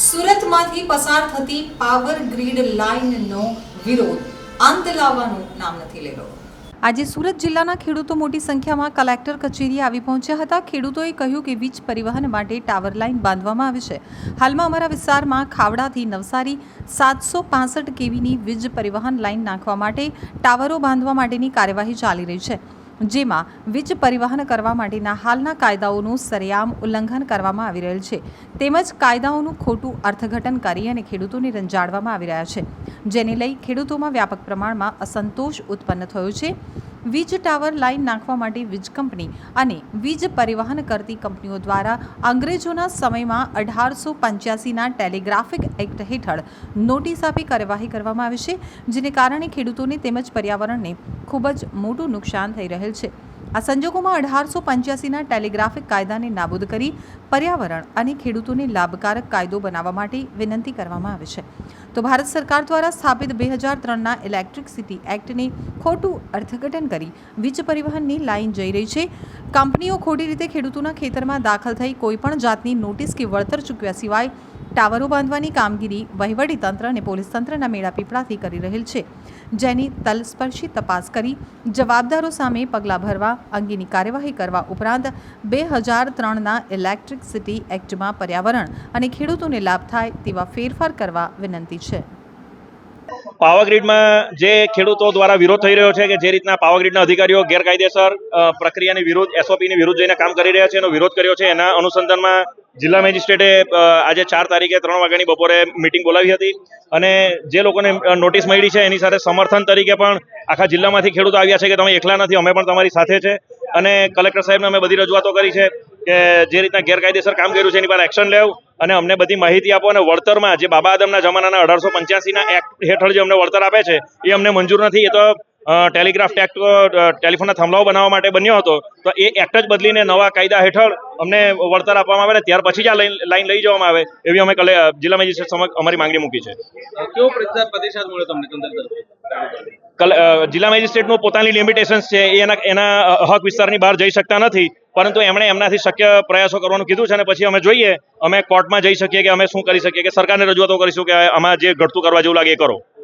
સુરતમાંથી પસાર થતી power grid લાઇનનો વિરોધ અંત લાવવાનું નામ નથી લેતો। આજે સુરત જિલ્લાના ખેડૂતો મોટી સંખ્યામાં કલેક્ટર કચેરીએ આવી પહોંચ્યા હતા। ખેડૂતોએ કહ્યું કે વીજ પરિવહન માટે ટાવર લાઇન બાંધવામાં આવી છે। હાલમાં અમારા વિસ્તારમાં ખાવડાથી નવસારી 765 કેવીની વીજ પરિવહન લાઇન નાખવા માટે ટાવરો બાંધવા માટેની કાર્યવાહી ચાલી રહી છે, જેમાં વીજ પરિવહન કરવા માટેના હાલના કાયદાઓનું સરેઆમ ઉલ્લંઘન કરવામાં આવી રહેલ છે, તેમજ કાયદાઓનું ખોટું અર્થઘટન કરી અને ખેડૂતોને રંજાડવામાં આવી રહ્યા છે, જેને લઈ ખેડૂતોમાં વ્યાપક પ્રમાણમાં અસંતોષ ઉત્પન્ન થયો છે। વીજ ટાવર લાઇન નાખવા માટે વીજ કંપની અને વીજ પરિવહન કરતી કંપનીઓ દ્વારા અંગ્રેજોના સમયમાં 1885ના ટેલિગ્રાફિક એક્ટ હેઠળ નોટિસ આપી કાર્યવાહી કરવામાં આવી છે, જેને કારણે ખેડૂતોને તેમજ પર્યાવરણને ખૂબ જ મોટું નુકસાન થઈ રહેલ છે। આ સંજોગોમાં 1885ના ટેલિગ્રાફિક કાયદાને નાબૂદ કરી પર્યાવરણ અને ખેડૂતોને લાભકારક કાયદો બનાવવા માટે વિનંતી કરવામાં આવી છે, તો ભારત સરકાર દ્વારા સ્થાપિત 2003ના ઇલેક્ટ્રિસિટી એક્ટને ખોટું અર્થઘટન કરી વીજ પરિવહનની લાઇન જઈ રહી છે। કંપનીઓ ખોટી રીતે ખેડૂતોના ખેતરમાં દાખલ થઈ કોઈપણ જાતની નોટિસ કે વળતર ચૂકવ્યા સિવાય ટાવરો બાંધવાની કામગીરી વહીવટીતંત્ર અને પોલીસ તંત્રના મેળાપીપળાથી કરી રહેલ છે, જેની તલસ્પર્શી તપાસ કરી જવાબદારો સામે પગલાં ભરવા અંગેની કાર્યવાહી કરવા ઉપરાંત 2003ના ઇલેક્ટ્રિસિટી એક્ટમાં પર્યાવરણ અને ખેડૂતોને લાભ થાય તેવા ફેરફાર કરવા વિનંતી છે। પાવર ગ્રીડમાં જે ખેડૂતો દ્વારા વિરોધ થઈ રહ્યો છે કે જે રીતના પાવર ગ્રીડના અધિકારીઓ ગેરકાયદેસર પ્રક્રિયાની વિરુદ્ધ એસઓપીની વિરુદ્ધ જઈને કામ કરી રહ્યા છે એનો વિરોધ કર્યો છે। એના અનુસંધાનમાં જિલ્લા મેજિસ્ટ્રેટે આજે 4 તારીખે 3 વાગ્યાની બપોરે મિટિંગ બોલાવી હતી અને જે લોકોને નોટિસ મળી છે એની સાથે સમર્થન તરીકે પણ આખા જિલ્લામાંથી ખેડૂતો આવ્યા છે કે તમે એકલા નથી, અમે પણ તમારી સાથે છે અને કલેક્ટર સાહેબને અમે બધી રજૂઆતો કરી છે કે જે રીતના ગેરકાયદેસર કામ કર્યું છે એની પર એક્શન લેવ અને અમને બધી માહિતી આપો અને વળતરમાં જે બાબા આદમના જમાનાના 1885ના એક્ટ હેઠળ જે અમને વળતર આપે છે એ અમને મંજૂર નથી। એ તો ટેલિગ્રાફ એક્ટ ટેલિફોનના થાંભલાઓ બનાવવા માટે બન્યો હતો, તો એ એક્ટ જ બદલીને નવા કાયદા હેઠળ અમને વળતર આપવામાં આવે ને ત્યાર પછી જ આ લાઈન લઈ જવામાં આવે એવી અમે જિલ્લા મેજિસ્ટ્રેટ સમક્ષ અમારી માંગણી મૂકી છે। કેવો પ્રતિસાદ મળ્યો તમને તંત્ર તરફથી? જિલ્લા મેજિસ્ટ્રેટનું પોતાની લિમિટેશન્સ છે, એના હક વિસ્તારની બહાર જઈ શકતા નથી, પરંતુ એમણે એમનાથી શક્ય પ્રયાસો કરવાનું કીધું છે અને પછી અમે જોઈએ અમે કોર્ટમાં જઈ શકીએ કે અમે શું કરી શકીએ કે સરકારને રજૂઆતો કરીશું કે આમાં જે ઘટતું કરવા જેવું લાગે એ કરો।